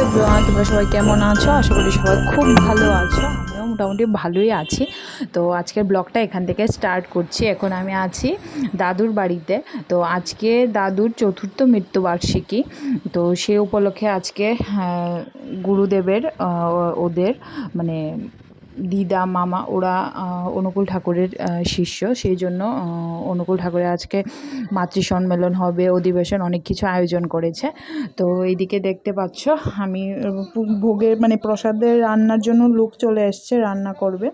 Everyone, তোমরা সবাই কেমন আছো? আশা করি সবাই খুব ভালো আছো। আমিও মোটামুটি ভালোই আছি। তো আজকের ব্লগটা এখান থেকে স্টার্ট করছি। এখন আমি আছি দাদুর বাড়িতে। তো আজকে দাদুর চতুর্থ মৃত্যুবার্ষিকী। তো সে উপলক্ষে আজকে গুরুদেবের ওদের মানে দিদা মামা ওরা অনুকূল ঠাকুরের শিষ্য, সেই জন্য অনুকূল ঠাকুরের আজকে মাতৃ সম্মেলন হবে, অধিবেশন, অনেক কিছু আয়োজন করেছে। তো এইদিকে দেখতে পাচ্ছ আমি ভোগের মানে প্রসাদের রান্নার জন্য লোক চলে এসছে, রান্না করবে।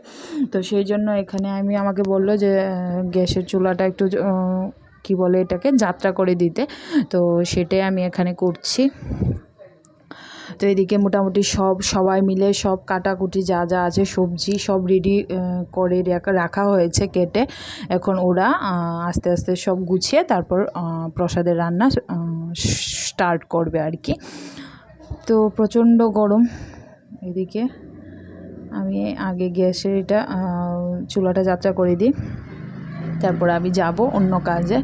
তো সেই জন্য এখানে আমাকে বললো যে গ্যাসের চুলাটা একটু কি বলে এটাকে যাত্রা করে দিতে। তো সেটাই আমি এখানে করছি। তো এদিকে মোটামুটি সবাই মিলে সব কাটাকুটি যা যা আছে সবজি সব রেডি করে রাখা হয়েছে কেটে। এখন ওরা আস্তে আস্তে সব গুছিয়ে তারপর প্রসাদের রান্না স্টার্ট করবে আর কি। তো প্রচণ্ড গরম। এদিকে আমি আগে গ্যাসের এটা চুলাটা যাত্রা করে দিই, তারপর আমি যাব অন্য কাজে।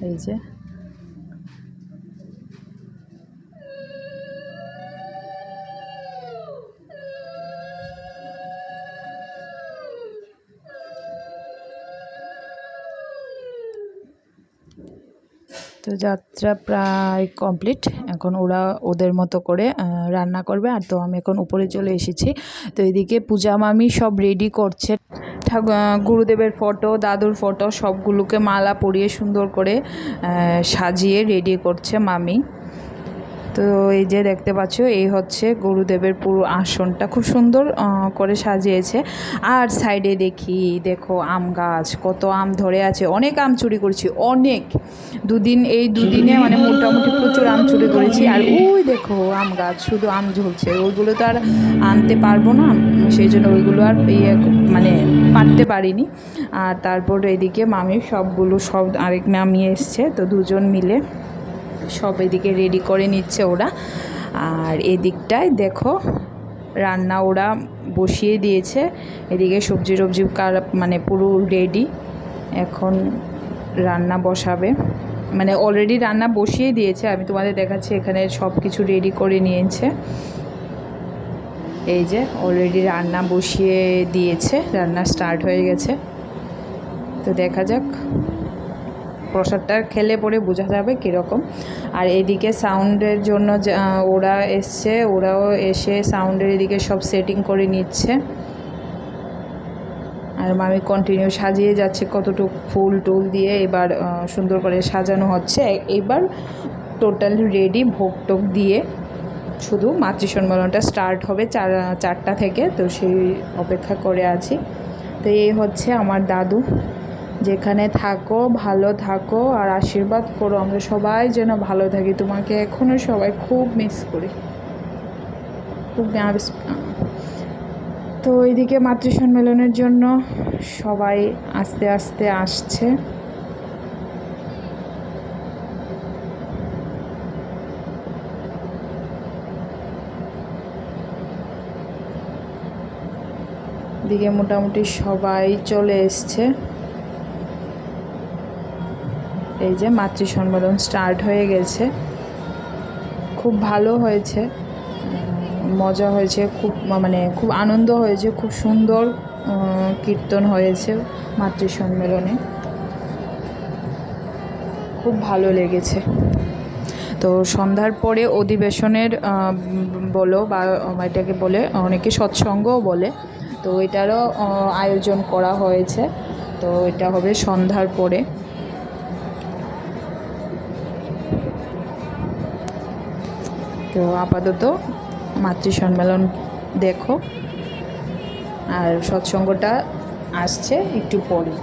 এই যে তো যাত্রা প্রায় কমপ্লিট। এখন ওরা ওদের মতো করে রান্না করবে। আর তো আমি এখন উপরে চলে এসেছি। তো এদিকে পূজা মামি সব রেডি করছে। গুরুদেবের ফটো, দাদুর ফটো সবগুলোকে মালা পরিয়ে সুন্দর করে সাজিয়ে রেডি করছে মামি। তো এই যে দেখতে পাচ্ছ, এই হচ্ছে গুরুদেবের পুরো আসনটা খুব সুন্দর করে সাজিয়েছে। আর সাইডে দেখো আম গাছ, কত আম ধরে আছে। অনেক আম চুরি করেছি, অনেক। এই দুদিনে মানে মোটামুটি প্রচুর আম চুরি করেছি। আর ওই দেখো আম গাছ, শুধু আম ঝুলছে, ওইগুলো তো আর আনতে পারবো না, সেই জন্য ওইগুলো আর মানে পারতে পারিনি। আর তারপর এদিকে মামি সব আরেক মামি এসছে, তো দুজন মিলে সব এদিকে রেডি করে নিচ্ছে ওরা। আর এদিকটায় দেখো রান্না ওরা বসিয়ে দিয়েছে। এদিকে সবজি মানে পুরো রেডি। এখন রান্না বসাবে, মানে অলরেডি রান্না বসিয়ে দিয়েছে। আমি তোমাদের দেখাচ্ছি, এখানে সব কিছু রেডি করে নিয়েছে। এই যে অলরেডি রান্না বসিয়ে দিয়েছে, রান্না স্টার্ট হয়ে গেছে। তো দেখা যাক, প্রসাদটা খেলে পরে বোঝা যাবে কীরকম। আর এদিকে সাউন্ডের জন্য ওরা এসছে, ওরাও এসে সাউন্ডের এদিকে সব সেটিং করে নিচ্ছে। আর মামি কন্টিনিউ সাজিয়ে যাচ্ছে, কতটুকু ফুল টুল দিয়ে এবার সুন্দর করে সাজানো হচ্ছে। এবার টোটালি রেডি, ভোগ টোগ দিয়ে শুধু মাতৃ সম্মেলনটা স্টার্ট হবে 4টা থেকে। তো সেই অপেক্ষা করে আছি। তো এই হচ্ছে আমার দাদু। যেখানে থাকো ভালো থাকো আর আশীর্বাদ করো, আমরা সবাই যেন ভালো থাকি। তোমাকে এখনও সবাই খুব মিস করি, খুব। তো এইদিকে মাতৃ সম্মেলনের জন্য সবাই আস্তে আস্তে আসছে। এদিকে মোটামুটি সবাই চলে এসছে। এই যে মাতৃ সম্মেলন স্টার্ট হয়ে গেছে। খুব ভালো হয়েছে, মজা হয়েছে, খুব আনন্দ হয়েছে, খুব সুন্দর কীর্তন হয়েছে মাতৃ সম্মেলনে, খুব ভালো লেগেছে। তো সন্ধ্যার পরে অধিবেশনের বলো বা এটাকে বলে অনেকে সৎসঙ্গও বলে, তো এটারও আয়োজন করা হয়েছে। তো এটা হবে সন্ধ্যার পরে। তো আপাতত মাতৃ সম্মেলন দেখো, আর সৎসঙ্গটা আসছে একটু পরে।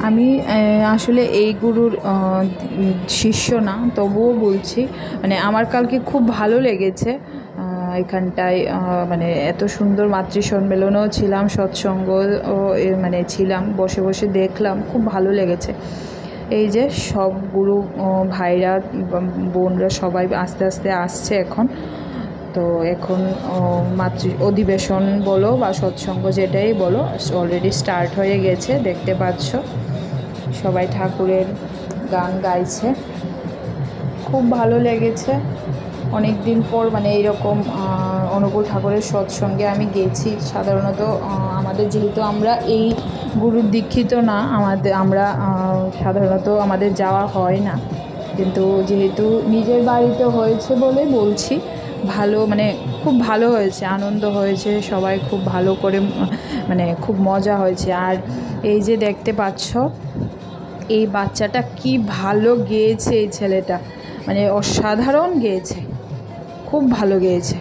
আমি আসলে এই গুরুর শিষ্য না, তবুও বলছি, মানে আমার কালকে খুব ভালো লেগেছে এখানটায়। মানে এত সুন্দর মাতৃ সম্মেলনেও ছিলাম, সৎসঙ্গ মানে ছিলাম, বসে বসে দেখলাম, খুব ভালো লেগেছে। এই যে সব গুরু ভাইরা বোনরা সবাই আস্তে আস্তে আসছে এখন। তো এখন অধিবেশন বলো বা সৎসঙ্গ যেটাই বলো অলরেডি স্টার্ট হয়ে গেছে, দেখতে পাচ্ছ সবাই ঠাকুরের গান গাইছে। খুব ভালো লেগেছে, অনেক দিন পর মানে এইরকম অনুকূল ঠাকুরের সৎসঙ্গে আমি গেছি। সাধারণত আমাদের যেহেতু আমরা এই গুরুর দীক্ষিত না, আমরা সাধারণত আমাদের যাওয়া হয় না, কিন্তু যেহেতু নিজের বাড়িতে হয়েছে বলে বলছি, ভালো মানে খুব ভালো হয়েছে, আনন্দ হয়েছে, সবাই খুব ভালো করে মানে খুব মজা হয়েছে। আর এই যে দেখতে পাচ্ছ এই বাচ্চাটা কি ভালো গেয়েছে, এই ছেলেটা মানে অসাধারণ গেয়েছে, খুব ভালো গেয়েছে।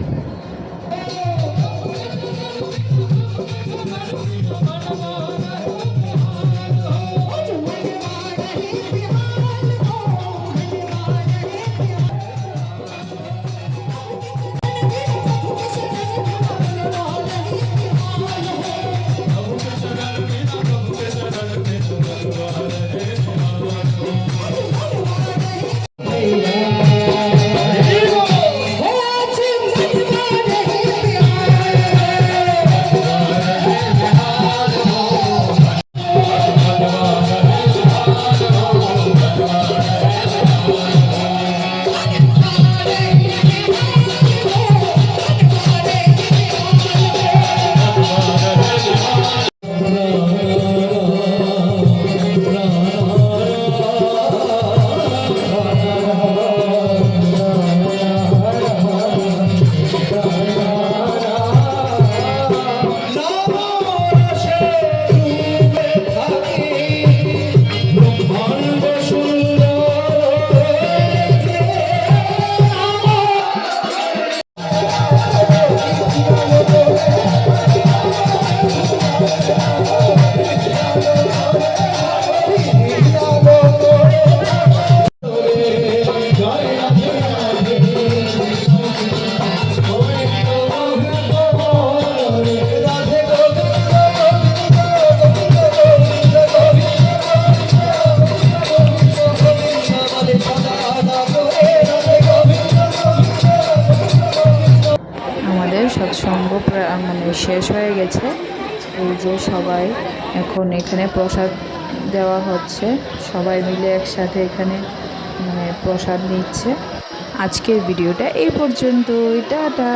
সৎসঙ্গ মানে শেষ হয়ে গেছে। এই যে সবাই এখন এখানে প্রসাদ দেওয়া হচ্ছে, সবাই মিলে একসাথে এখানে মানে প্রসাদ নিচ্ছে। আজকের ভিডিওটা এই পর্যন্তই, টাটা।